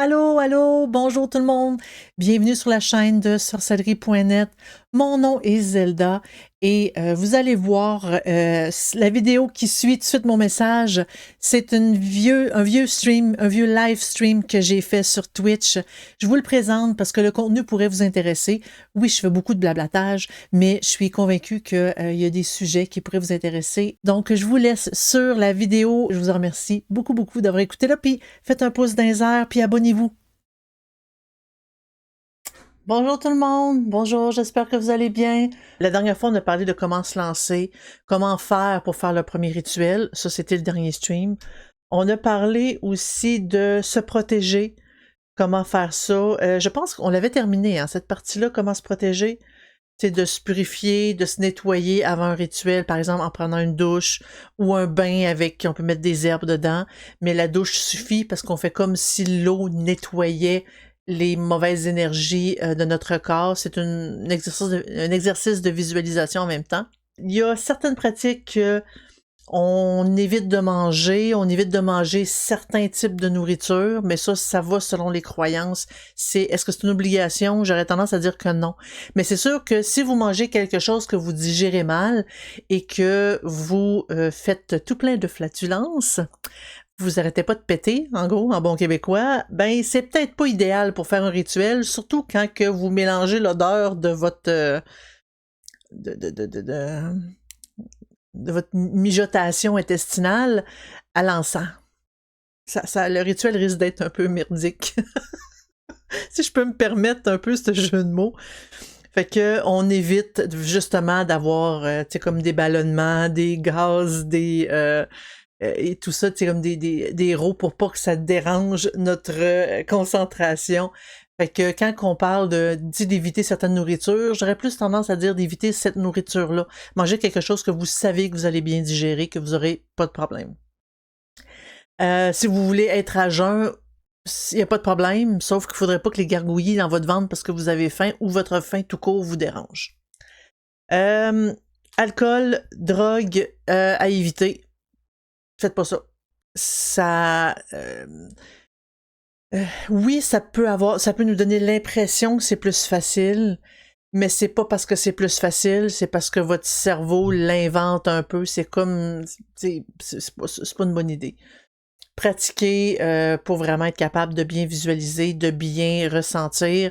Allô, allô, bonjour tout le monde. Bienvenue sur la chaîne de sorcellerie.net. Mon nom est Zelda et vous allez voir la vidéo qui suit tout de suite mon message. C'est un vieux stream, un vieux live stream que j'ai fait sur Twitch. Je vous le présente parce que le contenu pourrait vous intéresser. Oui, je fais beaucoup de blablatage, mais je suis convaincue qu'il y a des sujets qui pourraient vous intéresser. Donc, je vous laisse sur la vidéo. Je vous en remercie beaucoup, beaucoup d'avoir écouté là. Puis, faites un pouce dans les airs, puis abonnez-vous. Bonjour tout le monde, bonjour, j'espère que vous allez bien. La dernière fois, on a parlé de comment se lancer, comment faire pour faire le premier rituel. Ça, c'était le dernier stream. On a parlé aussi de se protéger, comment faire ça. Je pense qu'on l'avait terminé, hein, cette partie-là, comment se protéger. C'est de se purifier, de se nettoyer avant un rituel, par exemple en prenant une douche ou un bain avec, on peut mettre des herbes dedans, mais la douche suffit parce qu'on fait comme si l'eau nettoyait les mauvaises énergies de notre corps. C'est un exercice de visualisation en même temps. Il y a certaines pratiques que on évite de manger certains types de nourriture, mais ça va selon les croyances. Est-ce que c'est une obligation? J'aurais tendance à dire que non. Mais c'est sûr que si vous mangez quelque chose que vous digérez mal et que vous faites tout plein de flatulences, vous arrêtez pas de péter, en gros, en bon québécois, ben c'est peut-être pas idéal pour faire un rituel, surtout quand que vous mélangez l'odeur de votre de, de, de, de, de, de votre mijotation intestinale à l'encens. Le rituel risque d'être un peu merdique. Si je peux me permettre un peu ce jeu de mots. Fait que on évite justement d'avoir comme des ballonnements, des gaz, et tout ça, comme des rots pour pas que ça dérange notre concentration. Fait que quand on parle d'éviter certaines nourritures, j'aurais plus tendance à dire d'éviter cette nourriture-là. Manger quelque chose que vous savez que vous allez bien digérer, que vous aurez pas de problème. Si vous voulez être à jeun, il n'y a pas de problème, sauf qu'il faudrait pas que les gargouillis dans votre ventre parce que vous avez faim ou votre faim tout court vous dérange. Alcool, drogue, à éviter. Faites pas ça. Oui, ça peut nous donner l'impression que c'est plus facile, mais c'est pas parce que c'est plus facile, c'est parce que votre cerveau l'invente un peu. C'est comme, c'est pas une bonne idée. Pratiquer pour vraiment être capable de bien visualiser, de bien ressentir,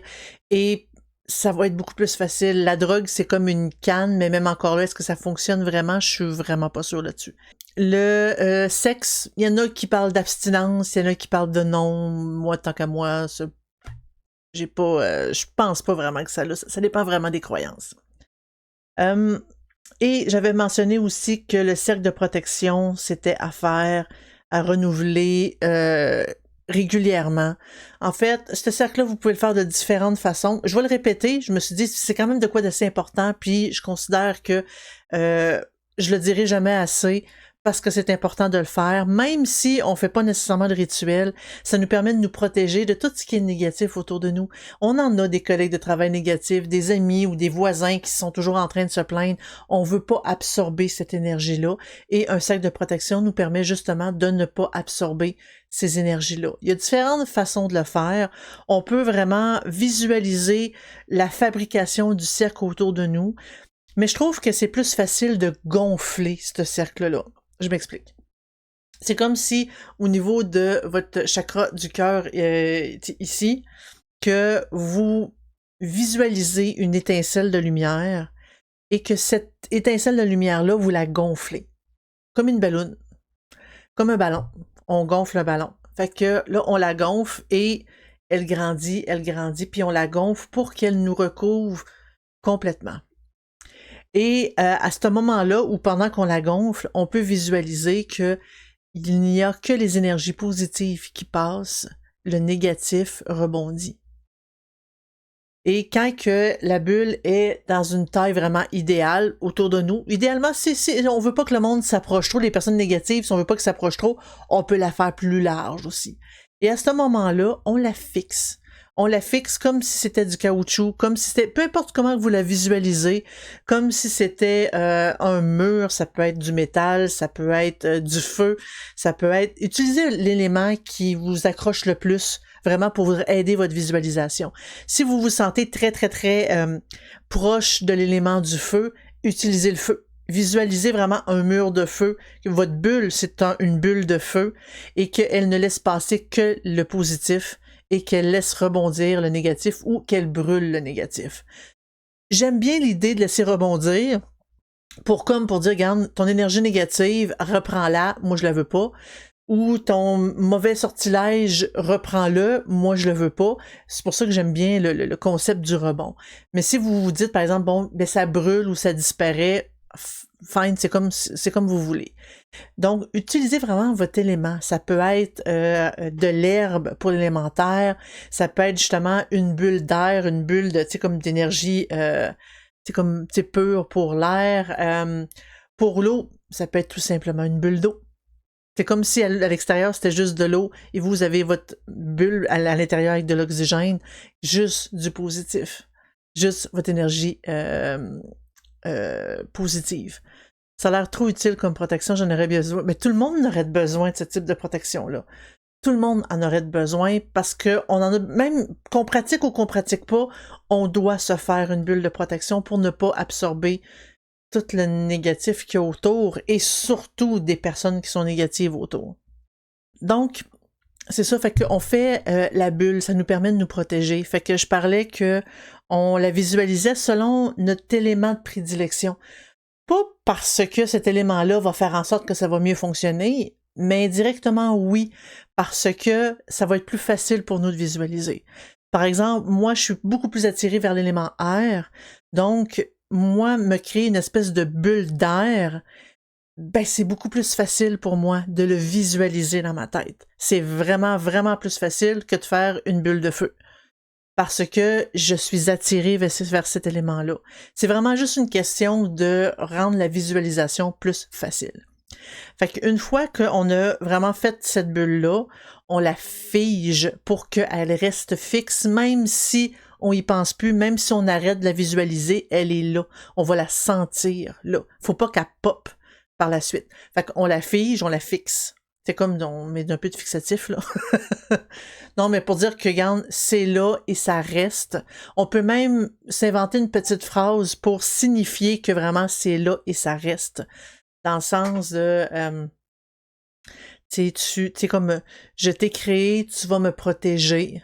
et ça va être beaucoup plus facile. La drogue, c'est comme une canne, mais même encore là, est-ce que ça fonctionne vraiment? Je suis vraiment pas sûre là-dessus. Le sexe, il y en a qui parlent d'abstinence, il y en a qui parlent de non. Moi, tant qu'à moi, je pense pas vraiment que ça dépend vraiment des croyances. Et j'avais mentionné aussi que le cercle de protection, c'était à faire, à renouveler régulièrement. En fait, ce cercle-là, vous pouvez le faire de différentes façons. Je vais le répéter, je me suis dit, c'est quand même de quoi d'assez important, puis je considère que je le dirai jamais assez, parce que c'est important de le faire, même si on fait pas nécessairement de rituel, ça nous permet de nous protéger de tout ce qui est négatif autour de nous. On en a des collègues de travail négatifs, des amis ou des voisins qui sont toujours en train de se plaindre. On veut pas absorber cette énergie-là, et un sac de protection nous permet justement de ne pas absorber ces énergies-là. Il y a différentes façons de le faire. On peut vraiment visualiser la fabrication du cercle autour de nous, mais je trouve que c'est plus facile de gonfler ce cercle-là. Je m'explique. C'est comme si, au niveau de votre chakra du cœur ici, que vous visualisez une étincelle de lumière et que cette étincelle de lumière-là, vous la gonflez. Comme une balloune. Comme un ballon. On gonfle un ballon. Fait que là, on la gonfle et elle grandit, puis on la gonfle pour qu'elle nous recouvre complètement. Et à ce moment-là, ou pendant qu'on la gonfle, on peut visualiser que il n'y a que les énergies positives qui passent, le négatif rebondit. Et quand que la bulle est dans une taille vraiment idéale autour de nous, idéalement, on veut pas que le monde s'approche trop, les personnes négatives, si on veut pas que ça s'approche trop, on peut la faire plus large aussi. Et à ce moment-là, on la fixe. On la fixe comme si c'était du caoutchouc, comme si c'était, peu importe comment vous la visualisez, comme si c'était un mur, ça peut être du métal, ça peut être du feu, ça peut être... Utilisez l'élément qui vous accroche le plus vraiment pour vous aider votre visualisation. Si vous vous sentez très, très, très proche de l'élément du feu, utilisez le feu. Visualisez vraiment un mur de feu, que votre bulle, c'est une bulle de feu, et qu'elle ne laisse passer que le positif, et qu'elle laisse rebondir le négatif ou qu'elle brûle le négatif. J'aime bien l'idée de laisser rebondir pour dire, regarde, ton énergie négative, reprends-la, moi je la veux pas. Ou ton mauvais sortilège, reprends-le, moi je le veux pas. C'est pour ça que j'aime bien le concept du rebond. Mais si vous vous dites, par exemple, bon, ben ça brûle ou ça disparaît, fine, c'est comme vous voulez. Donc, utilisez vraiment votre élément. Ça peut être de l'herbe pour l'élémentaire, ça peut être justement une bulle d'air, une bulle de, tu sais, comme d'énergie, pure pour l'air. Pour l'eau, ça peut être tout simplement une bulle d'eau. C'est comme si à l'extérieur, c'était juste de l'eau et vous avez votre bulle à l'intérieur avec de l'oxygène, juste du positif. Juste votre énergie positive. Ça a l'air trop utile comme protection, j'en aurais besoin. Mais tout le monde aurait besoin de ce type de protection-là. Tout le monde en aurait besoin parce que on en a, même qu'on pratique ou qu'on pratique pas, on doit se faire une bulle de protection pour ne pas absorber tout le négatif qu'il y a autour et surtout des personnes qui sont négatives autour. Donc, c'est ça, fait qu'on fait la bulle, ça nous permet de nous protéger. Fait que je parlais que on la visualisait selon notre élément de prédilection. Pas parce que cet élément-là va faire en sorte que ça va mieux fonctionner, mais indirectement oui, parce que ça va être plus facile pour nous de visualiser. Par exemple, moi, je suis beaucoup plus attirée vers l'élément air, donc moi, me créer une espèce de bulle d'air, ben c'est beaucoup plus facile pour moi de le visualiser dans ma tête. C'est vraiment, vraiment plus facile que de faire une bulle de feu. Parce que je suis attirée vers cet élément-là. C'est vraiment juste une question de rendre la visualisation plus facile. Fait qu'une fois qu'on a vraiment fait cette bulle-là, on la fige pour qu'elle reste fixe, même si on y pense plus, même si on arrête de la visualiser, elle est là. On va la sentir là. Faut pas qu'elle pop par la suite. Fait qu'on la fige, on la fixe. C'est comme, on met un peu de fixatif, là. Non, mais pour dire que, regarde, c'est là et ça reste. On peut même s'inventer une petite phrase pour signifier que vraiment c'est là et ça reste. Dans le sens de, tu sais, comme, je t'ai créé, tu vas me protéger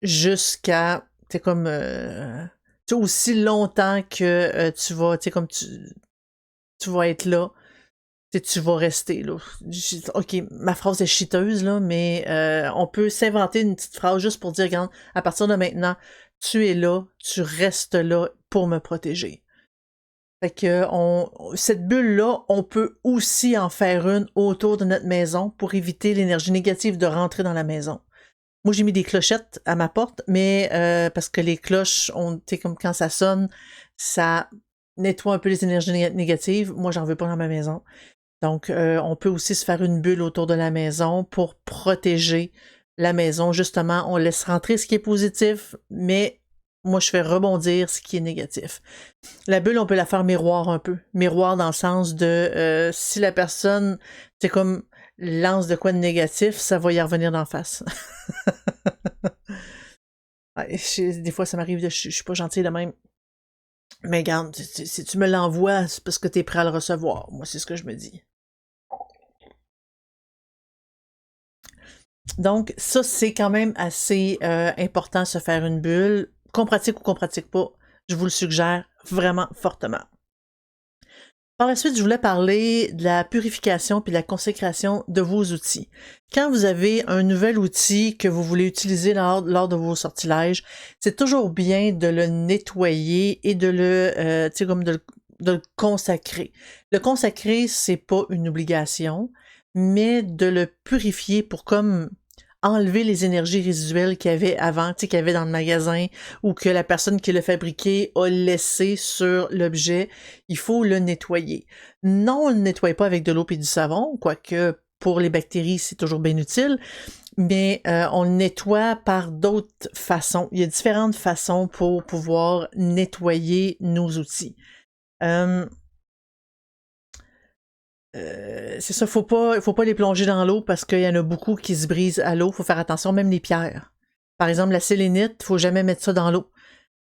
jusqu'à, tu sais, comme, aussi longtemps que tu vas, tu sais, comme tu vas être là. Tu vas rester, là. OK, ma phrase est chiteuse, là, mais on peut s'inventer une petite phrase juste pour dire, regarde, à partir de maintenant, tu es là, tu restes là pour me protéger. Fait que cette bulle-là, on peut aussi en faire une autour de notre maison pour éviter l'énergie négative de rentrer dans la maison. Moi, j'ai mis des clochettes à ma porte, mais parce que les cloches, tu sais, comme quand ça sonne, ça nettoie un peu les énergies négatives. Moi, j'en veux pas dans ma maison. Donc, on peut aussi se faire une bulle autour de la maison pour protéger la maison. Justement, on laisse rentrer ce qui est positif, mais moi, je fais rebondir ce qui est négatif. La bulle, on peut la faire miroir un peu. Miroir dans le sens de si la personne, c'est comme lance de quoi de négatif, ça va y revenir d'en face. Ouais, des fois, ça m'arrive, je suis pas gentille de même. Mais regarde, si tu me l'envoies, c'est parce que t'es prêt à le recevoir. Moi, c'est ce que je me dis. Donc, ça, c'est quand même assez important de se faire une bulle. Qu'on pratique ou qu'on pratique pas, je vous le suggère vraiment fortement. Par la suite, je voulais parler de la purification puis de la consécration de vos outils. Quand vous avez un nouvel outil que vous voulez utiliser lors de vos sortilèges, c'est toujours bien de le nettoyer et de le, tu sais, comme de le consacrer. Le consacrer, c'est pas une obligation, mais de le purifier pour comme enlever les énergies résiduelles qu'il y avait avant, tu sais, qu'il y avait dans le magasin ou que la personne qui l'a fabriqué a laissé sur l'objet. Il faut le nettoyer. Non, on ne le nettoie pas avec de l'eau et du savon, quoique pour les bactéries, c'est toujours bien utile, mais on le nettoie par d'autres façons. Il y a différentes façons pour pouvoir nettoyer nos outils. c'est ça, faut pas les plonger dans l'eau parce qu'il y en a beaucoup qui se brisent à l'eau. Faut faire attention, même les pierres. Par exemple, la sélénite, faut jamais mettre ça dans l'eau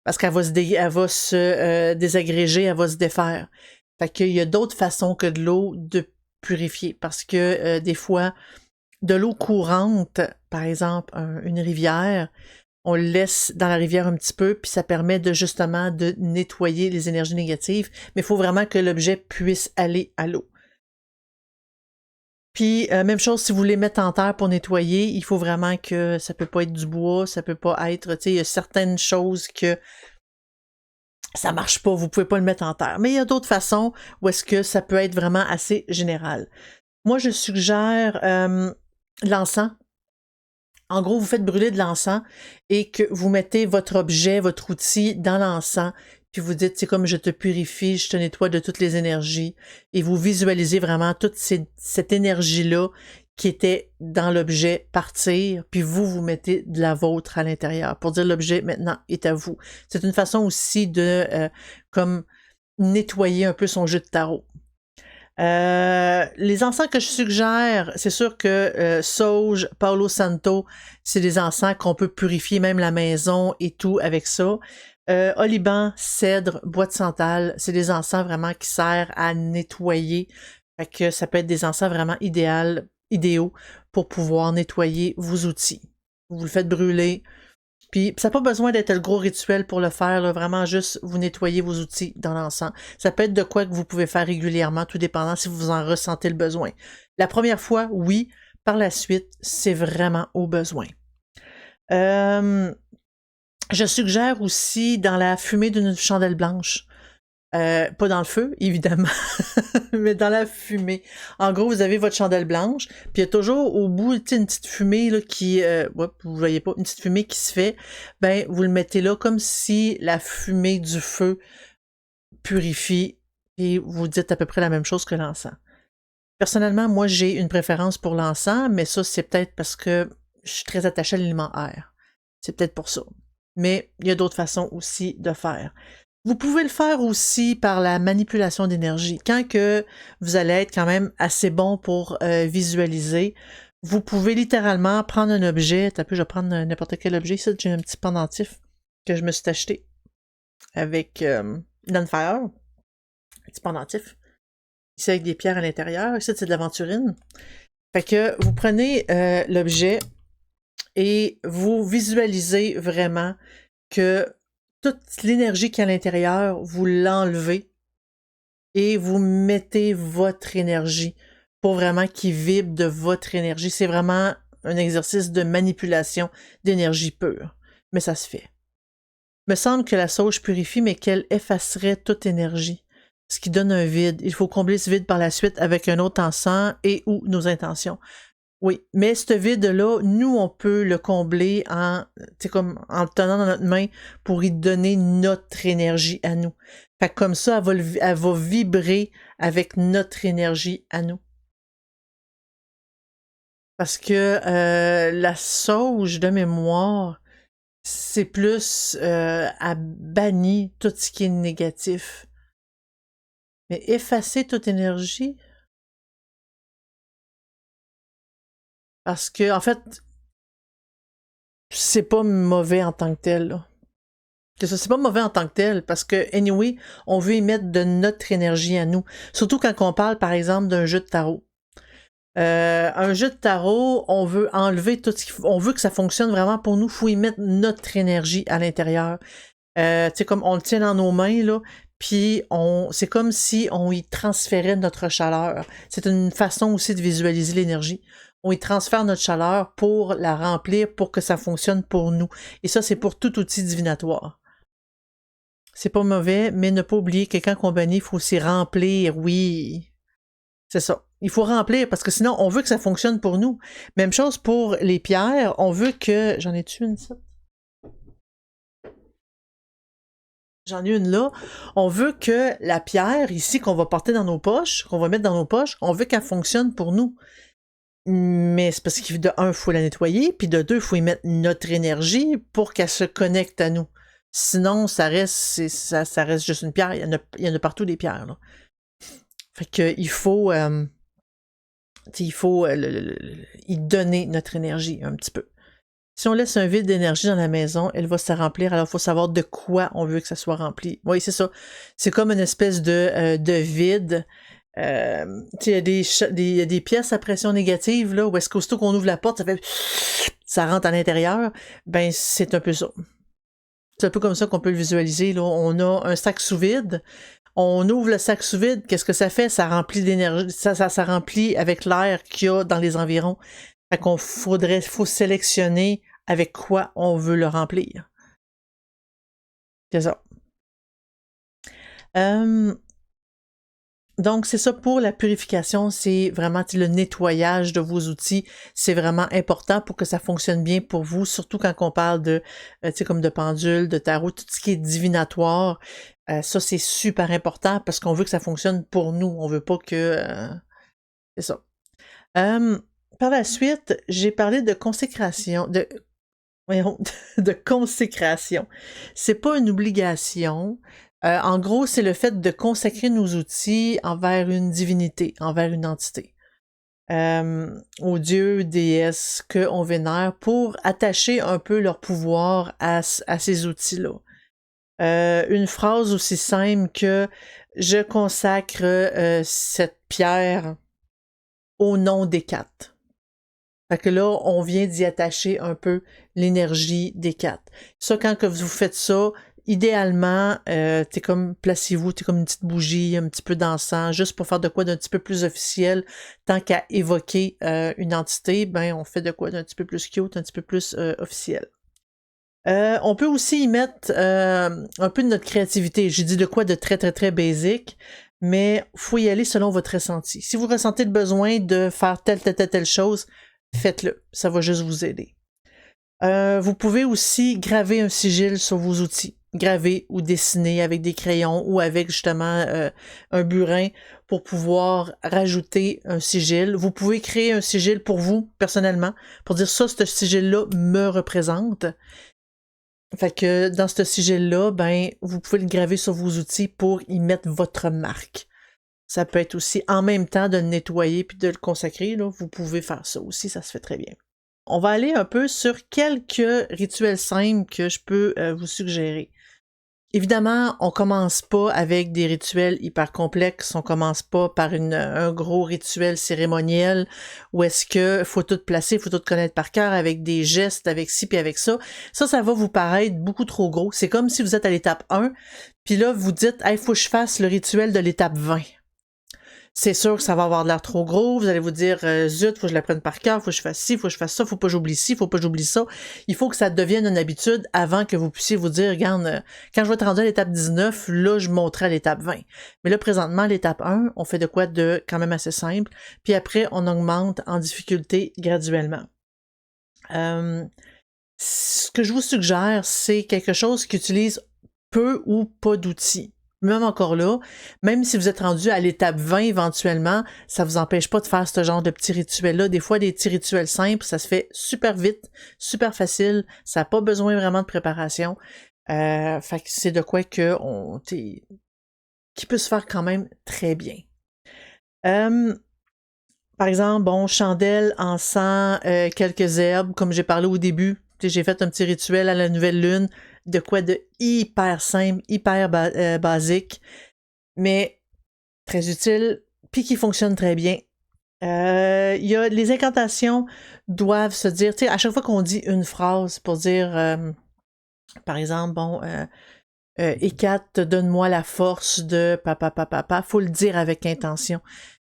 parce qu'elle va se désagréger, elle va se défaire. Fait qu'il y a d'autres façons que de l'eau de purifier parce que des fois, de l'eau courante, par exemple, une rivière, on le laisse dans la rivière un petit peu, puis ça permet de justement de nettoyer les énergies négatives, mais il faut vraiment que l'objet puisse aller à l'eau. Puis, même chose, si vous voulez mettre en terre pour nettoyer, il faut vraiment que ça peut pas être du bois, ça peut pas être, tu sais, il y a certaines choses que ça marche pas, vous pouvez pas le mettre en terre. Mais il y a d'autres façons où est-ce que ça peut être vraiment assez général. Moi, je suggère l'encens. En gros, vous faites brûler de l'encens et que vous mettez votre objet, votre outil dans l'encens, puis vous dites, c'est comme je te purifie, je te nettoie de toutes les énergies, et vous visualisez vraiment toute cette énergie-là qui était dans l'objet partir, puis vous mettez de la vôtre à l'intérieur pour dire l'objet maintenant est à vous. C'est une façon aussi de comme nettoyer un peu son jeu de tarot. Les encens que je suggère, c'est sûr que sauge, Palo Santo, c'est des encens qu'on peut purifier même la maison et tout avec ça. Oliban, cèdre, bois de santal, c'est des encens vraiment qui servent à nettoyer. Fait que ça peut être des encens vraiment idéaux pour pouvoir nettoyer vos outils. Vous le faites brûler. Puis ça n'a pas besoin d'être le gros rituel pour le faire, là, vraiment juste vous nettoyez vos outils dans l'encens. Ça peut être de quoi que vous pouvez faire régulièrement, tout dépendant si vous en ressentez le besoin. La première fois, oui. Par la suite, c'est vraiment au besoin. Je suggère aussi dans la fumée d'une chandelle blanche. Pas dans le feu, évidemment, mais dans la fumée. En gros, vous avez votre chandelle blanche, puis il y a toujours au bout une petite fumée là, qui... vous voyez pas, une petite fumée qui se fait. Ben, vous le mettez là comme si la fumée du feu purifie, et vous dites à peu près la même chose que l'encens. Personnellement, moi, j'ai une préférence pour l'encens, mais ça, c'est peut-être parce que je suis très attachée à l'élément air. C'est peut-être pour ça. Mais il y a d'autres façons aussi de faire. Vous pouvez le faire aussi par la manipulation d'énergie. Quand que vous allez être quand même assez bon pour visualiser, vous pouvez littéralement prendre un objet. Je vais prendre n'importe quel objet. Ici, j'ai un petit pendentif que je me suis acheté avec Danfire. Un petit pendentif. Ici, avec des pierres à l'intérieur. Ici, c'est de l'aventurine. Fait que vous prenez l'objet et vous visualisez vraiment que toute l'énergie qui est à l'intérieur, vous l'enlevez et vous mettez votre énergie pour vraiment qu'il vibre de votre énergie. C'est vraiment un exercice de manipulation d'énergie pure. Mais ça se fait. Il me semble que la sauge purifie, mais qu'elle effacerait toute énergie. Ce qui donne un vide. Il faut combler ce vide par la suite avec un autre encens et ou nos intentions. Oui, mais ce vide-là, nous, on peut le combler comme en le tenant dans notre main pour y donner notre énergie à nous. Fait que comme ça, elle va vibrer avec notre énergie à nous. Parce que la sauge de mémoire, c'est plus à bannir tout ce qui est négatif. Mais effacer toute énergie... Parce que, en fait, c'est pas mauvais en tant que tel, là. C'est pas mauvais en tant que tel, parce que, anyway, on veut y mettre de notre énergie à nous. Surtout quand on parle, par exemple, d'un jeu de tarot. Un jeu de tarot, on veut enlever tout ce qu'il faut. On veut que ça fonctionne vraiment pour nous. Il faut y mettre notre énergie à l'intérieur. Tu sais, comme on le tient dans nos mains, là, puis c'est comme si on y transférait notre chaleur. C'est une façon aussi de visualiser l'énergie. On y transfère notre chaleur pour la remplir, pour que ça fonctionne pour nous. Et ça, c'est pour tout outil divinatoire. C'est pas mauvais, mais ne pas oublier que quand on bannit, il faut aussi remplir, oui. C'est ça. Il faut remplir, parce que sinon, on veut que ça fonctionne pour nous. Même chose pour les pierres, on veut que... J'en ai-tu une, ça? J'en ai une là. On veut que la pierre, ici, qu'on va porter dans nos poches, qu'on va mettre dans nos poches, on veut qu'elle fonctionne pour nous. Mais c'est parce que de un, il faut la nettoyer, puis de deux, il faut y mettre notre énergie pour qu'elle se connecte à nous. Sinon, ça reste juste une pierre. Il y en a partout des pierres, là. Fait que il faut il faut y donner notre énergie un petit peu. Si on laisse un vide d'énergie dans la maison, elle va se remplir, alors il faut savoir de quoi on veut que ça soit rempli. Oui, c'est ça. C'est comme une espèce de vide. Il y a des pièces à pression négative, là, où est-ce qu'aussitôt qu'on ouvre la porte, ça rentre à l'intérieur. Ben, c'est un peu ça. C'est un peu comme ça qu'on peut le visualiser, là. On a un sac sous vide. On ouvre le sac sous vide, qu'est-ce que ça fait? Ça remplit d'énergie, ça remplit avec l'air qu'il y a dans les environs. Fait qu'on faut sélectionner avec quoi on veut le remplir. C'est ça. Donc, c'est ça pour la purification, c'est vraiment le nettoyage de vos outils. C'est vraiment important pour que ça fonctionne bien pour vous, surtout quand on parle de, comme de pendule, de tarot, tout ce qui est divinatoire. Ça, c'est super important parce qu'on veut que ça fonctionne pour nous. On veut pas que... c'est ça. Par la suite, j'ai parlé de consécration, de consécration. C'est pas une obligation. En gros, c'est le fait de consacrer nos outils envers une divinité, envers une entité. Aux dieux, déesses qu'on vénère pour attacher un peu leur pouvoir à ces outils-là. Une phrase aussi simple que « Je consacre cette pierre au nom des quatre ». Fait que là, on vient d'y attacher un peu l'énergie des quatre. Ça, quand que vous faites ça, idéalement, placez-vous, comme une petite bougie, un petit peu d'encens, juste pour faire de quoi d'un petit peu plus officiel. Tant qu'à évoquer une entité, ben on fait de quoi d'un petit peu plus cute, un petit peu plus officiel. On peut aussi y mettre un peu de notre créativité. J'ai dit de quoi de très, très, très basique, mais faut y aller selon votre ressenti. Si vous ressentez le besoin de faire telle chose, faites-le. Ça va juste vous aider. Vous pouvez aussi graver un sigil sur vos outils. Graver ou dessiner avec des crayons ou avec justement un burin pour pouvoir rajouter un sigil. Vous pouvez créer un sigil pour vous, personnellement, pour dire ça, ce sigil-là me représente. Fait que dans ce sigil-là, ben, vous pouvez le graver sur vos outils pour y mettre votre marque. Ça peut être aussi en même temps de le nettoyer puis de le consacrer. Là, vous pouvez faire ça aussi, ça se fait très bien. On va aller un peu sur quelques rituels simples que je peux vous suggérer. Évidemment, on commence pas avec des rituels hyper complexes, on commence pas par un gros rituel cérémoniel où est-ce que faut tout placer, faut tout connaître par cœur avec des gestes, avec ci puis avec ça. Ça va vous paraître beaucoup trop gros. C'est comme si vous êtes à l'étape 1, puis là, vous dites « Hey, faut que je fasse le rituel de l'étape 20 ». C'est sûr que ça va avoir de l'air trop gros. Vous allez vous dire zut, faut que je la prenne par cœur, faut que je fasse ci, faut que je fasse ça, faut pas que j'oublie ci, faut pas que j'oublie ça. Il faut que ça devienne une habitude avant que vous puissiez vous dire, regarde, quand je vais être rendu à l'étape 19, là, je monterai à l'étape 20. Mais là, présentement, l'étape 1, on fait de quoi de quand même assez simple. Puis après, on augmente en difficulté graduellement. Ce que je vous suggère, c'est quelque chose qui utilise peu ou pas d'outils. Même encore là, même si vous êtes rendu à l'étape 20 éventuellement, ça vous empêche pas de faire ce genre de petits rituels-là. Des fois, des petits rituels simples, ça se fait super vite, super facile, ça n'a pas besoin vraiment de préparation. Fait que c'est de quoi qui peut se faire quand même très bien. Par exemple, bon, chandelle, encens, quelques herbes, comme j'ai parlé au début. J'ai fait un petit rituel à la nouvelle lune, de quoi de hyper simple, hyper basique, mais très utile, puis qui fonctionne très bien. Les incantations doivent se dire, tu sais, à chaque fois qu'on dit une phrase pour dire, par exemple, bon, Hécate, donne-moi la force de papa, faut le dire avec intention.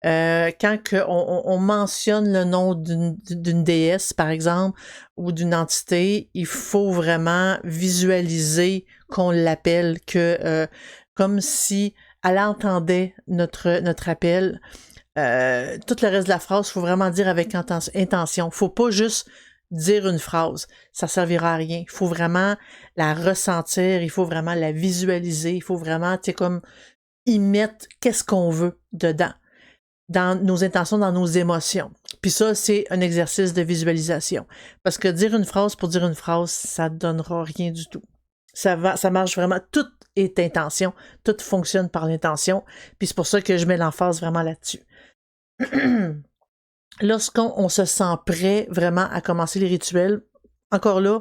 Quand on mentionne le nom d'une déesse, par exemple, ou d'une entité, il faut vraiment visualiser qu'on l'appelle, comme si elle entendait notre appel. Tout le reste de la phrase, il faut vraiment dire avec intention. Faut pas juste dire une phrase, ça servira à rien. Il faut vraiment la ressentir, il faut vraiment la visualiser, il faut vraiment, comme y mettre qu'est-ce qu'on veut dedans, dans nos intentions, dans nos émotions. Puis ça, c'est un exercice de visualisation. Parce que dire une phrase pour dire une phrase, ça ne donnera rien du tout. Ça marche vraiment, tout est intention, tout fonctionne par l'intention, puis c'est pour ça que je mets l'emphase vraiment là-dessus. lorsqu'on se sent prêt vraiment à commencer les rituels, encore là,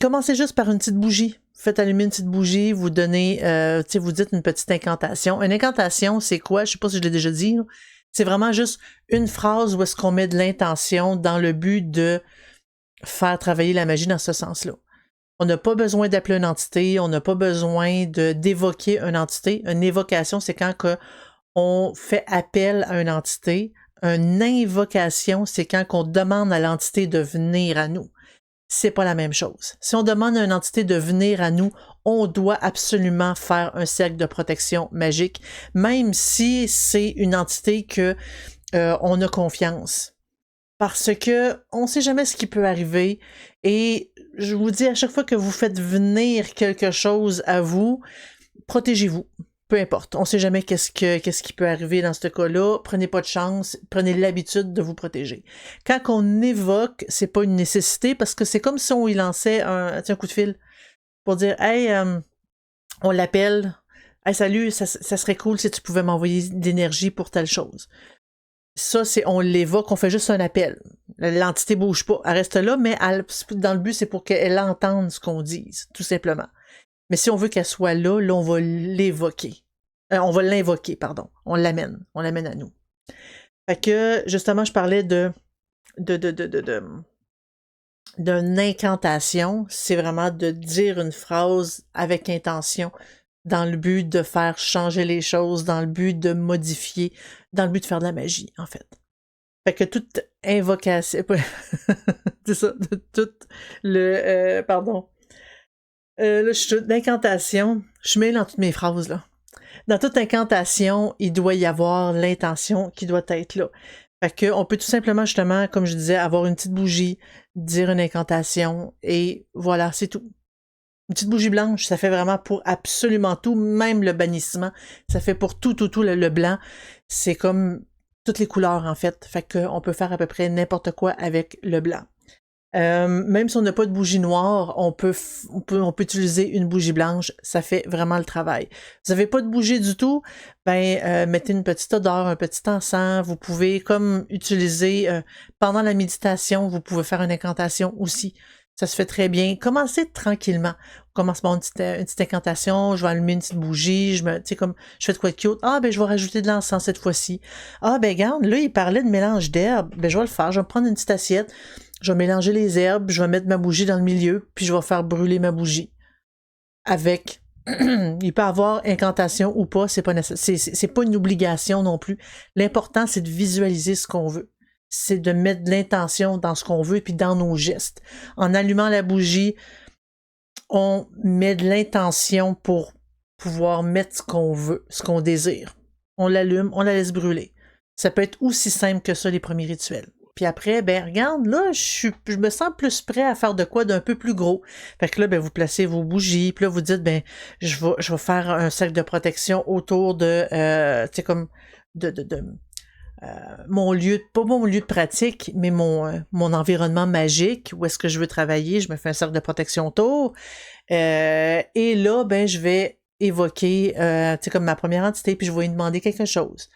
commencez juste par une petite bougie. Faites allumer une petite bougie, vous donnez, vous dites une petite incantation. Une incantation, c'est quoi? Je sais pas si je l'ai déjà dit. C'est vraiment juste une phrase où est-ce qu'on met de l'intention dans le but de faire travailler la magie dans ce sens-là. On n'a pas besoin d'appeler une entité, on n'a pas besoin d'évoquer une entité. Une évocation, c'est quand on fait appel à une entité. Une invocation, c'est quand on demande à l'entité de venir à nous. C'est pas la même chose. Si on demande à une entité de venir à nous, on doit absolument faire un cercle de protection magique, même si c'est une entité que on a confiance. Parce que on sait jamais ce qui peut arriver et je vous dis à chaque fois que vous faites venir quelque chose à vous, protégez-vous. Peu importe, on sait jamais qu'est-ce qui peut arriver dans ce cas-là. Prenez pas de chance, prenez l'habitude de vous protéger. Quand on évoque, c'est pas une nécessité parce que c'est comme si on y lançait un coup de fil pour dire hey, on l'appelle, hey salut, ça serait cool si tu pouvais m'envoyer d'énergie pour telle chose. Ça, c'est on l'évoque, on fait juste un appel. L'entité bouge pas, elle reste là, mais dans le but, c'est pour qu'elle entende ce qu'on dise, tout simplement. Mais si on veut qu'elle soit là, on va l'évoquer. On va l'invoquer, pardon. On l'amène à nous. Fait que, justement, je parlais d'une incantation. C'est vraiment de dire une phrase avec intention, dans le but de faire changer les choses, dans le but de modifier, dans le but de faire de la magie, en fait. Fait que toute invocation... c'est ça, tout le... pardon. Là, d'incantation, je mêle dans toutes mes phrases, là. Dans toute incantation, il doit y avoir l'intention qui doit être là. Fait que on peut tout simplement, justement, comme je disais, avoir une petite bougie, dire une incantation, et voilà, c'est tout. Une petite bougie blanche, ça fait vraiment pour absolument tout, même le bannissement. Ça fait pour tout, le blanc. C'est comme toutes les couleurs, en fait. Fait qu'on peut faire à peu près n'importe quoi avec le blanc. Même si on n'a pas de bougie noire, on peut utiliser une bougie blanche, ça fait vraiment le travail. Vous n'avez pas de bougie du tout, mettez une petite odeur, un petit encens, vous pouvez comme utiliser pendant la méditation, vous pouvez faire une incantation aussi. Ça se fait très bien. Commencez tranquillement. On commence par une petite incantation, je vais allumer une petite bougie, je fais de quoi de cute. Ah, je vais rajouter de l'encens cette fois-ci. Ah, regarde, là, il parlait de mélange d'herbes. Je vais le faire. Je vais prendre une petite assiette. Je vais mélanger les herbes, je vais mettre ma bougie dans le milieu, puis je vais faire brûler ma bougie. Avec, il peut avoir incantation ou pas, c'est pas une obligation non plus. L'important, c'est de visualiser ce qu'on veut. C'est de mettre de l'intention dans ce qu'on veut, puis dans nos gestes. En allumant la bougie, on met de l'intention pour pouvoir mettre ce qu'on veut, ce qu'on désire. On l'allume, on la laisse brûler. Ça peut être aussi simple que ça, les premiers rituels. Puis après, regarde, là, je me sens plus prêt à faire de quoi d'un peu plus gros. Fait que là, vous placez vos bougies, puis là, vous dites, je vais faire un cercle de protection autour de, mon lieu, pas mon lieu de pratique, mais mon environnement magique, où est-ce que je veux travailler, je me fais un cercle de protection autour. Et là, je vais évoquer, comme ma première entité, puis je vais lui demander quelque chose.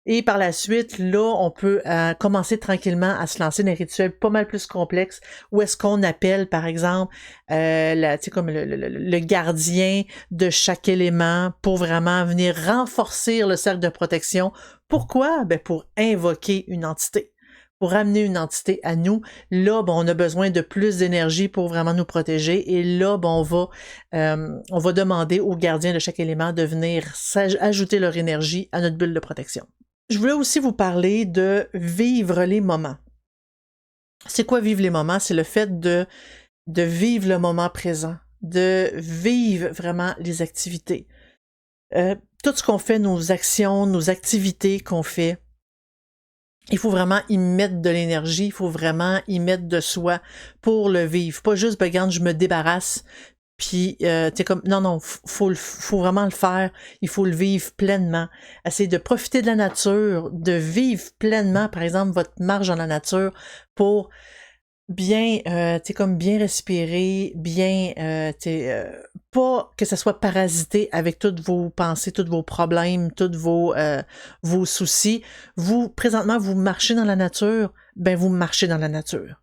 Et par la suite, là, on peut commencer tranquillement à se lancer dans des rituels pas mal plus complexes, où est-ce qu'on appelle, par exemple, le gardien de chaque élément pour vraiment venir renforcer le cercle de protection. Pourquoi? Pour invoquer une entité. Pour amener une entité à nous, là, on a besoin de plus d'énergie pour vraiment nous protéger. Et là, on va demander aux gardiens de chaque élément de venir ajouter leur énergie à notre bulle de protection. Je voulais aussi vous parler de vivre les moments. C'est quoi vivre les moments? C'est le fait de vivre le moment présent, de vivre vraiment les activités. Tout ce qu'on fait, nos actions, nos activités qu'on fait, il faut vraiment y mettre de l'énergie, il faut vraiment y mettre de soi pour le vivre. Pas juste, regarde, je me débarrasse, puis non, faut vraiment le faire, il faut le vivre pleinement. Essayez de profiter de la nature, de vivre pleinement, par exemple, votre marche dans la nature pour bien, t'es comme bien respirer, bien, pas que ça soit parasité avec toutes vos pensées, tous vos problèmes, tous vos soucis. Vous, présentement, vous marchez dans la nature, ben vous marchez dans la nature.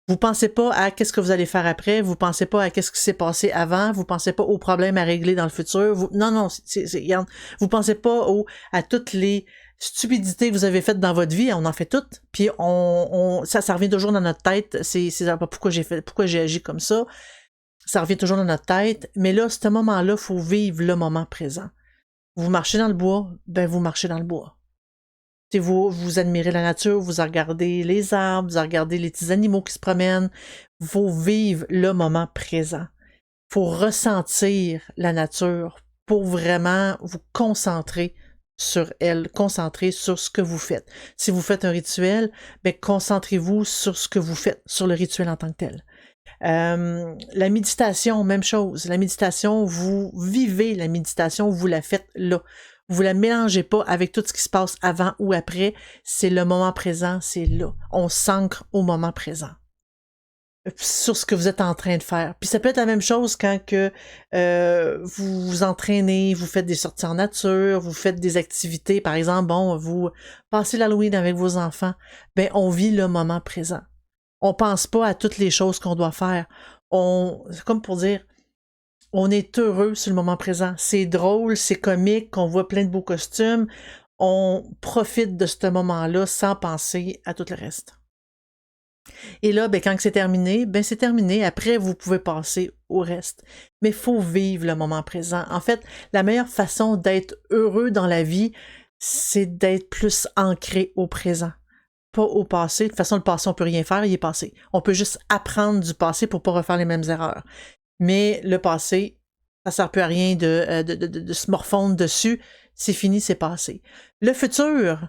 Vous pensez pas à qu'est-ce que vous allez faire après, vous pensez pas à qu'est-ce qui s'est passé avant, vous pensez pas aux problèmes à régler dans le futur. Non, regarde, vous pensez pas à toutes les stupidités que vous avez faites dans votre vie, on en fait toutes, puis ça revient toujours dans notre tête, c'est pourquoi j'ai agi comme ça revient toujours dans notre tête, mais là, ce moment-là, faut vivre le moment présent. Vous marchez dans le bois, ben vous marchez dans le bois. Vous admirez la nature, vous regardez les arbres, vous regardez les petits animaux qui se promènent, vous vivez le moment présent. Faut ressentir la nature pour vraiment vous concentrer sur elle, concentrer sur ce que vous faites. Si vous faites un rituel, ben concentrez-vous sur ce que vous faites, sur le rituel en tant que tel. La méditation, même chose. La méditation, vous vivez la méditation, vous la faites là. Vous la mélangez pas avec tout ce qui se passe avant ou après. C'est le moment présent, c'est là. On s'ancre au moment présent. Sur ce que vous êtes en train de faire. Puis ça peut être la même chose quand que vous vous entraînez, vous faites des sorties en nature, vous faites des activités, par exemple, bon, vous passez l'Halloween avec vos enfants. Ben, on vit le moment présent. On pense pas à toutes les choses qu'on doit faire. C'est comme pour dire, on est heureux sur le moment présent. C'est drôle, c'est comique, on voit plein de beaux costumes. On profite de ce moment-là sans penser à tout le reste. Et là, ben, quand c'est terminé, ben, c'est terminé. Après, vous pouvez passer au reste. Mais il faut vivre le moment présent. En fait, la meilleure façon d'être heureux dans la vie, c'est d'être plus ancré au présent. Pas au passé. De toute façon, le passé, on peut rien faire, il est passé. On peut juste apprendre du passé pour pas refaire les mêmes erreurs. Mais le passé, ça sert plus à rien de se morfondre dessus. C'est fini, c'est passé. Le futur,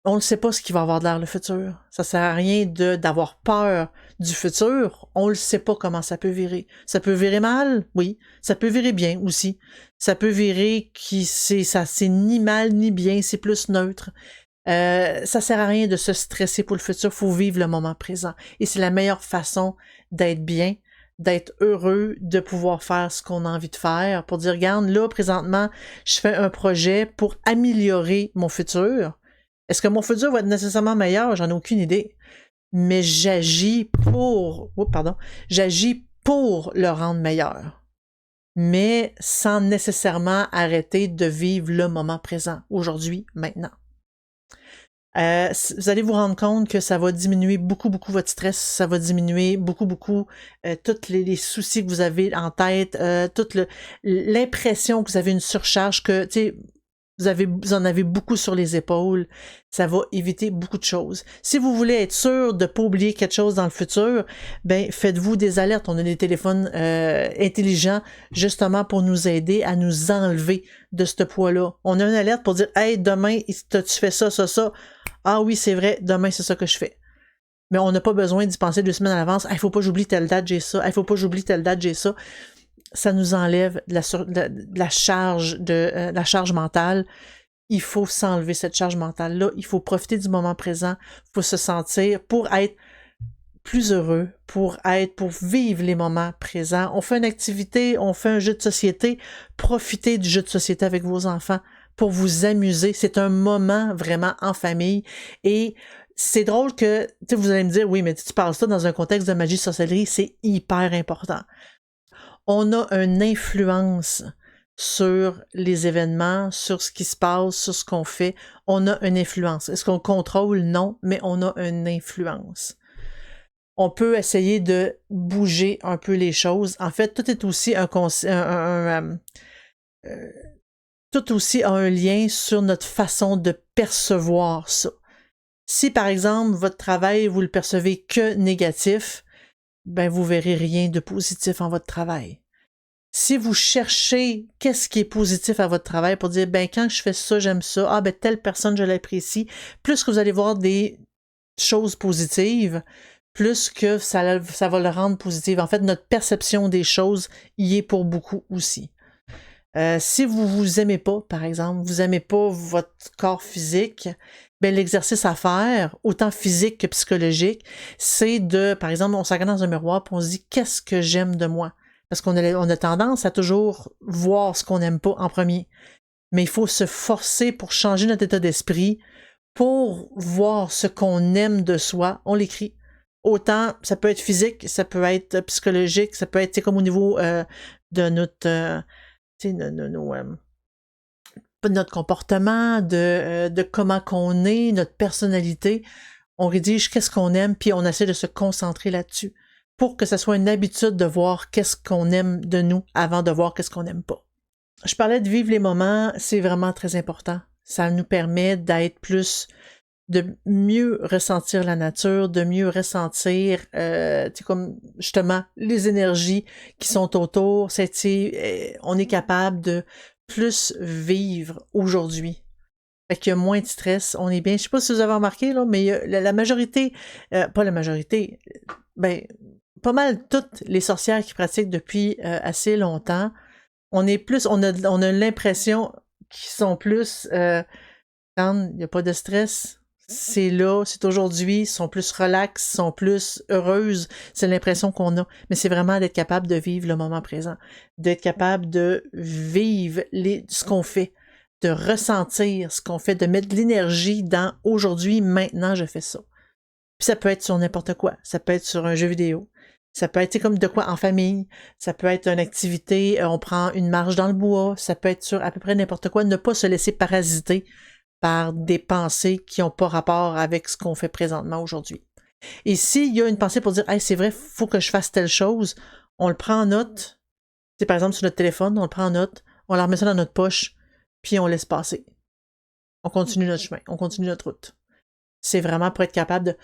on ne sait pas ce qui va avoir de l'air le futur. Ça sert à rien d'avoir peur du futur. On ne sait pas comment ça peut virer. Ça peut virer mal, oui. Ça peut virer bien aussi. Ça peut virer c'est ni mal ni bien, c'est plus neutre. Ça sert à rien de se stresser pour le futur, faut vivre le moment présent. Et c'est la meilleure façon d'être bien, d'être heureux, de pouvoir faire ce qu'on a envie de faire, pour dire, regarde, là, présentement, je fais un projet pour améliorer mon futur. Est-ce que mon futur va être nécessairement meilleur? J'en ai aucune idée. Mais j'agis pour le rendre meilleur. Mais sans nécessairement arrêter de vivre le moment présent, aujourd'hui, maintenant. Vous allez vous rendre compte que ça va diminuer beaucoup votre stress, ça va diminuer beaucoup tous les soucis que vous avez en tête, toute l'impression que vous avez une surcharge, que tu sais, vous en avez beaucoup sur les épaules. Ça va éviter beaucoup de choses. Si vous voulez être sûr de ne pas oublier quelque chose dans le futur, ben faites-vous des alertes. On a des téléphones intelligents justement pour nous aider à nous enlever de ce poids-là. On a une alerte pour dire « Hey, demain, tu fais ça, ça, ça. » Ah oui, c'est vrai, demain, c'est ça que je fais. Mais on n'a pas besoin d'y penser 2 semaines à l'avance. « Il faut pas que j'oublie telle date, j'ai ça. Il faut pas que j'oublie telle date, j'ai ça. » Ça nous enlève la charge mentale. Il faut s'enlever cette charge mentale-là. Il faut profiter du moment présent. Il faut se sentir pour être plus heureux, pour vivre les moments présents. On fait une activité, on fait un jeu de société. Profitez du jeu de société avec vos enfants pour vous amuser. C'est un moment vraiment en famille. Et c'est drôle que, vous allez me dire, oui, mais tu parles ça dans un contexte de magie sorcellerie, c'est hyper important. On a une influence sur les événements, sur ce qui se passe, sur ce qu'on fait. On a une influence. Est-ce qu'on contrôle? Non, mais on a une influence. On peut essayer de bouger un peu les choses. En fait, tout est aussi tout aussi a un lien sur notre façon de percevoir ça. Si, par exemple, votre travail, vous le percevez que négatif, ben vous verrez rien de positif en votre travail. Si vous cherchez qu'est-ce qui est positif à votre travail pour dire, ben quand je fais ça, j'aime ça, ah ben telle personne, je l'apprécie, plus que vous allez voir des choses positives, plus que ça va le rendre positif. En fait, notre perception des choses y est pour beaucoup aussi. Si vous vous aimez pas, par exemple, vous aimez pas votre corps physique, ben, l'exercice à faire, autant physique que psychologique, c'est de, par exemple, on se regarde dans un miroir et on se dit qu'est-ce que j'aime de moi? Parce on a tendance à toujours voir ce qu'on n'aime pas en premier. Mais il faut se forcer pour changer notre état d'esprit, pour voir ce qu'on aime de soi. On l'écrit. Autant, ça peut être physique, ça peut être psychologique, ça peut être comme au niveau de notre, de notre comportement, de comment qu'on est, notre personnalité. On rédige qu'est-ce qu'on aime, puis on essaie de se concentrer là-dessus pour que ça soit une habitude de voir qu'est-ce qu'on aime de nous avant de voir qu'est-ce qu'on n'aime pas. Je parlais de vivre les moments, c'est vraiment très important. Ça nous permet d'être plus, de mieux ressentir la nature, de mieux ressentir, comme justement les énergies qui sont autour. On est capable de plus vivre aujourd'hui. Fait qu'il y a moins de stress, on est bien. Je sais pas si vous avez remarqué, là, mais la majorité, pas la majorité, ben, pas mal toutes les sorcières qui pratiquent depuis assez longtemps, on est plus, on a l'impression qu'ils sont plus, quand il n'y a pas de stress, c'est là, c'est aujourd'hui, sont plus relax, sont plus heureuses, c'est l'impression qu'on a. Mais c'est vraiment d'être capable de vivre le moment présent, d'être capable de vivre ce qu'on fait, de ressentir ce qu'on fait, de mettre de l'énergie dans aujourd'hui, maintenant, je fais ça. Puis ça peut être sur n'importe quoi, ça peut être sur un jeu vidéo, ça peut être comme de quoi en famille, ça peut être une activité, on prend une marche dans le bois, ça peut être sur à peu près n'importe quoi, ne pas se laisser parasiter par des pensées qui n'ont pas rapport avec ce qu'on fait présentement aujourd'hui. Et s'il y a une pensée pour dire « Hey, c'est vrai, il faut que je fasse telle chose », on le prend en note, c'est par exemple sur notre téléphone, on le prend en note, on la remet ça dans notre poche, puis on laisse passer. On continue notre chemin, on continue notre route. C'est vraiment pour être capable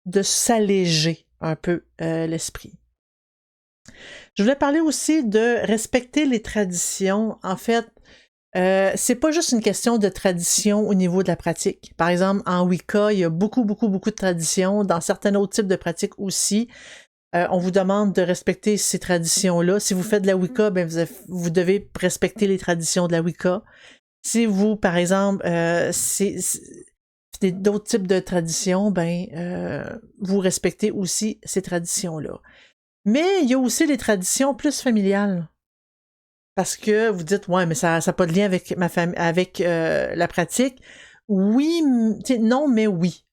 de s'alléger un peu l'esprit. Je voulais parler aussi de respecter les traditions. En fait, c'est pas juste une question de tradition au niveau de la pratique. Par exemple, en Wicca, il y a beaucoup de traditions. Dans certains autres types de pratiques aussi, on vous demande de respecter ces traditions-là. Si vous faites de la Wicca, ben vous devez respecter les traditions de la Wicca. Si vous, par exemple, d'autres types de traditions, vous respectez aussi ces traditions-là. Mais il y a aussi les traditions plus familiales. Parce que vous dites, ouais, mais ça n'a pas de lien avec ma famille, avec la pratique. Oui, non, mais oui.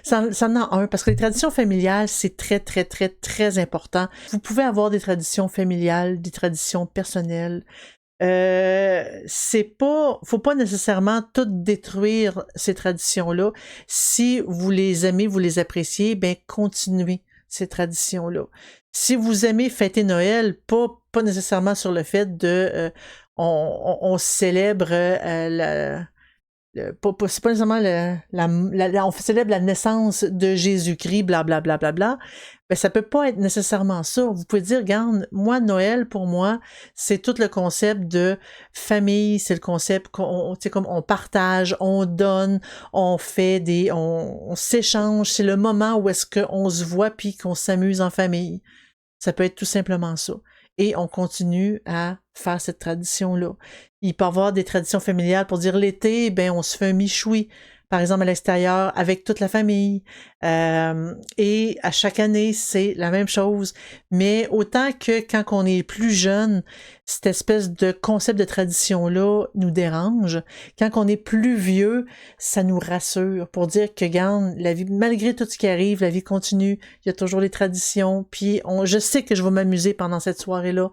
ça en a un, parce que les traditions familiales, c'est très, très, très, très important. Vous pouvez avoir des traditions familiales, des traditions personnelles. Faut pas nécessairement tout détruire ces traditions-là. Si vous les aimez, vous les appréciez, ben continuez ces traditions-là. Si vous aimez fêter Noël, pas nécessairement sur le fait de on célèbre c'est pas nécessairement on célèbre la naissance de Jésus-Christ, blablabla, ben ça peut pas être nécessairement ça. Vous pouvez dire, regarde, moi, Noël, pour moi, c'est tout le concept de famille, c'est le concept qu'on, tu sais, comme on partage, on donne, on fait on s'échange, c'est le moment où est-ce qu'on se voit puis qu'on s'amuse en famille. Ça peut être tout simplement ça. Et on continue à faire cette tradition-là. Il peut y avoir des traditions familiales pour dire l'été, ben on se fait un michoui, par exemple à l'extérieur, avec toute la famille. Et à chaque année, c'est la même chose. Mais autant que quand on est plus jeune, cette espèce de concept de tradition-là nous dérange. Quand on est plus vieux, ça nous rassure pour dire que, regarde, la vie, malgré tout ce qui arrive, la vie continue, il y a toujours les traditions, puis je sais que je vais m'amuser pendant cette soirée-là.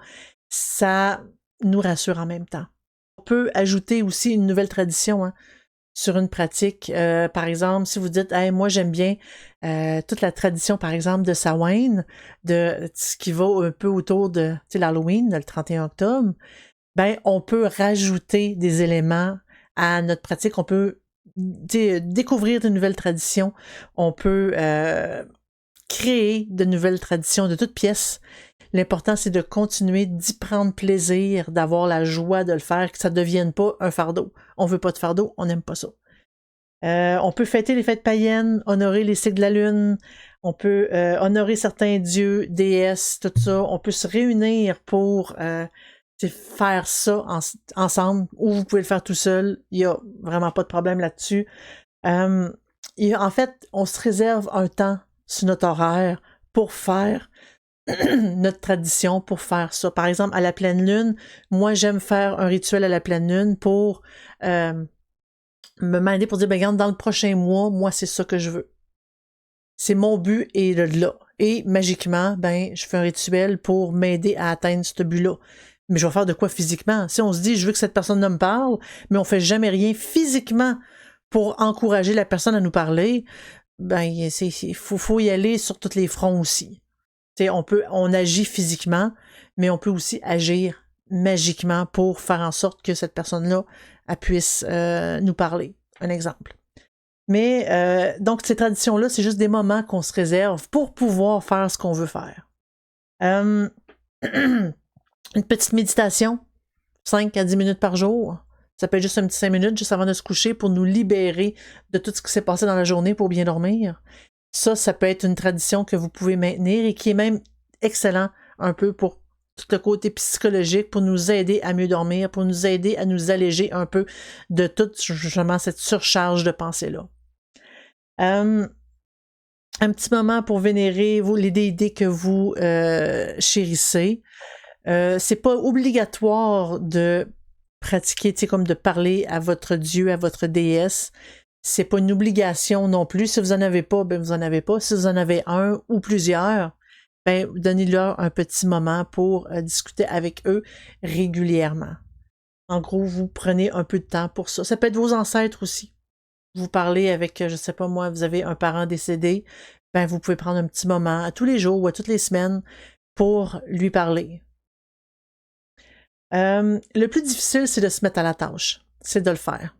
Ça nous rassure en même temps. On peut ajouter aussi une nouvelle tradition sur une pratique. Par exemple, si vous dites hey, moi j'aime bien toute la tradition, par exemple, de Samhain, de ce qui va un peu autour de l'Halloween, le 31 octobre, ben on peut rajouter des éléments à notre pratique. On peut découvrir de nouvelles traditions. On peut créer de nouvelles traditions de toutes pièces. L'important, c'est de continuer d'y prendre plaisir, d'avoir la joie de le faire, que ça ne devienne pas un fardeau. On veut pas de fardeau, on n'aime pas ça. On peut fêter les fêtes païennes, honorer les cycles de la lune, on peut honorer certains dieux, déesses, tout ça. On peut se réunir pour faire ça ensemble, ou vous pouvez le faire tout seul, il n'y a vraiment pas de problème là-dessus. En fait, on se réserve un temps sur notre horaire pour faire notre tradition, pour faire ça. Par exemple, à la pleine lune, moi, j'aime faire un rituel à la pleine lune pour me demander, pour dire, ben regarde, dans le prochain mois, moi, c'est ça que je veux. C'est mon but et là. Et magiquement, ben, je fais un rituel pour m'aider à atteindre ce but-là. Mais je vais faire de quoi physiquement? Si on se dit, je veux que cette personne me parle, mais on fait jamais rien physiquement pour encourager la personne à nous parler, ben, il faut y aller sur tous les fronts aussi. On agit physiquement, mais on peut aussi agir magiquement pour faire en sorte que cette personne-là puisse nous parler. Un exemple. Mais donc, ces traditions-là, c'est juste des moments qu'on se réserve pour pouvoir faire ce qu'on veut faire. Une petite méditation, 5 à 10 minutes par jour. Ça peut être juste un petit 5 minutes, juste avant de se coucher, pour nous libérer de tout ce qui s'est passé dans la journée pour bien dormir. Ça peut être une tradition que vous pouvez maintenir et qui est même excellent un peu pour tout le côté psychologique, pour nous aider à mieux dormir, pour nous aider à nous alléger un peu de toute justement cette surcharge de pensée-là. Un petit moment pour vénérer les déités que vous chérissez. C'est pas obligatoire de pratiquer, tu sais, comme de parler à votre dieu, à votre déesse. C'est pas une obligation non plus. Si vous en avez pas, ben vous en avez pas. Si vous en avez un ou plusieurs, ben donnez-leur un petit moment pour discuter avec eux régulièrement. En gros, vous prenez un peu de temps pour ça. Ça peut être vos ancêtres aussi. Vous parlez avec, je sais pas moi, vous avez un parent décédé, ben vous pouvez prendre un petit moment à tous les jours ou à toutes les semaines pour lui parler. Le plus difficile, c'est de se mettre à la tâche. C'est de le faire.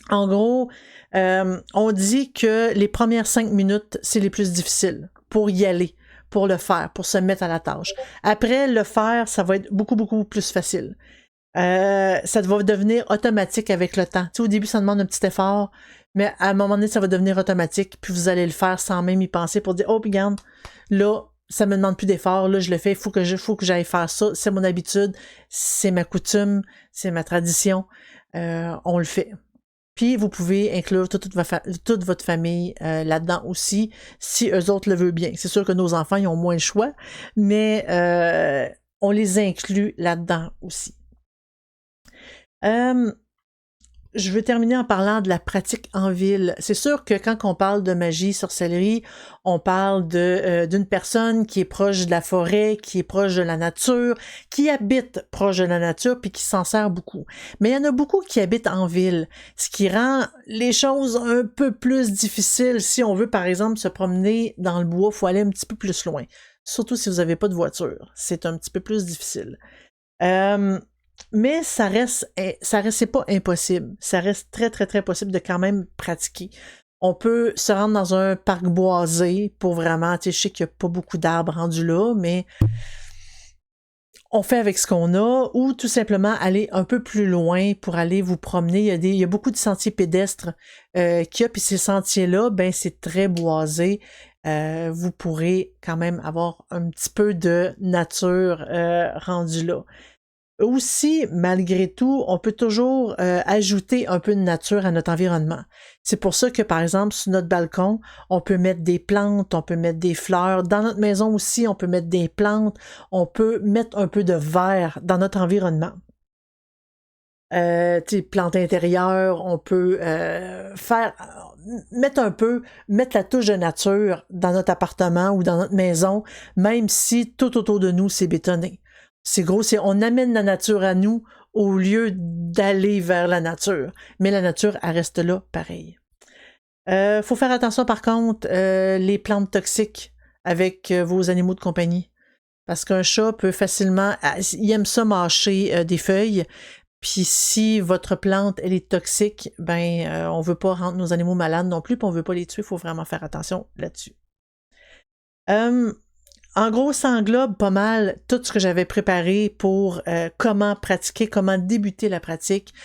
En gros, on dit que les premières 5 minutes, c'est les plus difficiles pour y aller, pour le faire, pour se mettre à la tâche. Après, le faire, ça va être beaucoup, beaucoup plus facile. Ça va devenir automatique avec le temps. Tu sais, au début, ça demande un petit effort, mais à un moment donné, ça va devenir automatique, puis vous allez le faire sans même y penser pour dire, oh, puis regarde, là, ça me demande plus d'effort, là, je le fais, il faut que j'aille faire ça, c'est mon habitude, c'est ma coutume, c'est ma tradition, on le fait. Puis vous pouvez inclure toute votre famille là-dedans aussi, si eux autres le veulent bien. C'est sûr que nos enfants, ils ont moins le choix, mais on les inclut là-dedans aussi. Je veux terminer en parlant de la pratique en ville. C'est sûr que quand on parle de magie, sorcellerie, on parle d'une personne qui est proche de la forêt, qui est proche de la nature, qui habite proche de la nature, puis qui s'en sert beaucoup. Mais il y en a beaucoup qui habitent en ville, ce qui rend les choses un peu plus difficiles. Si on veut, par exemple, se promener dans le bois, il faut aller un petit peu plus loin. Surtout si vous n'avez pas de voiture. C'est un petit peu plus difficile. Mais c'est pas impossible. Ça reste très, très, très possible de quand même pratiquer. On peut se rendre dans un parc boisé pour vraiment, tu sais, je sais qu'il n'y a pas beaucoup d'arbres rendus là, mais on fait avec ce qu'on a, ou tout simplement aller un peu plus loin pour aller vous promener. Il y a beaucoup de sentiers pédestres qu'il y a, puis ces sentiers-là, ben c'est très boisé. Vous pourrez quand même avoir un petit peu de nature rendue là. Aussi, malgré tout, on peut toujours ajouter un peu de nature à notre environnement. C'est pour ça que, par exemple, sur notre balcon, on peut mettre des plantes, on peut mettre des fleurs. Dans notre maison aussi, on peut mettre des plantes. On peut mettre un peu de verre dans notre environnement. Plantes intérieures, on peut mettre la touche de nature dans notre appartement ou dans notre maison, même si tout autour de nous, c'est bétonné. C'est gros, on amène la nature à nous au lieu d'aller vers la nature. Mais la nature, elle reste là, pareil. Faut faire attention, par contre, les plantes toxiques avec vos animaux de compagnie. Parce qu'un chat peut facilement... Il aime ça mâcher des feuilles. Puis si votre plante, elle est toxique, ben on veut pas rendre nos animaux malades non plus, puis on veut pas les tuer. Il faut vraiment faire attention là-dessus. En gros, ça englobe pas mal tout ce que j'avais préparé pour comment pratiquer, comment débuter la pratique.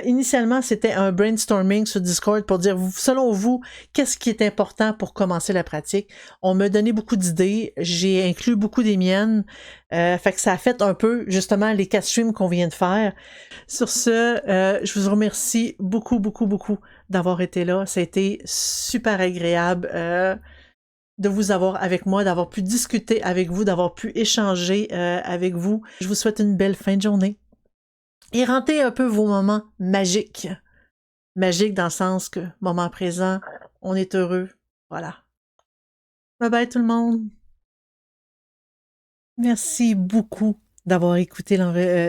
Initialement, c'était un brainstorming sur Discord pour dire, selon vous, qu'est-ce qui est important pour commencer la pratique. On m'a donné beaucoup d'idées, j'ai inclus beaucoup des miennes, fait que ça a fait un peu, justement, les 4 streams qu'on vient de faire. Sur ce, je vous remercie beaucoup, beaucoup, beaucoup d'avoir été là. Ça a été super agréable de vous avoir avec moi, d'avoir pu discuter avec vous, d'avoir pu échanger avec vous. Je vous souhaite une belle fin de journée. Et rentez un peu vos moments magiques. Magiques dans le sens que, moment présent, on est heureux. Voilà. Bye bye tout le monde. Merci beaucoup d'avoir écouté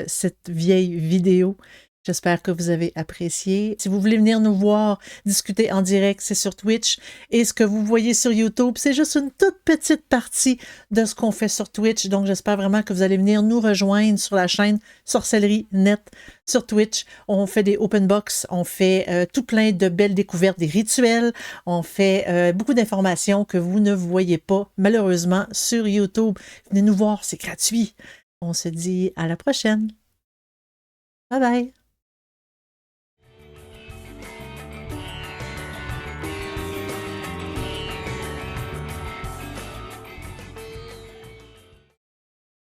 cette vieille vidéo. J'espère que vous avez apprécié. Si vous voulez venir nous voir discuter en direct, c'est sur Twitch. Et ce que vous voyez sur YouTube, c'est juste une toute petite partie de ce qu'on fait sur Twitch. Donc, j'espère vraiment que vous allez venir nous rejoindre sur la chaîne Sorcellerie Net sur Twitch. On fait des open box, on fait tout plein de belles découvertes, des rituels. On fait beaucoup d'informations que vous ne voyez pas, malheureusement, sur YouTube. Venez nous voir, c'est gratuit. On se dit à la prochaine. Bye bye!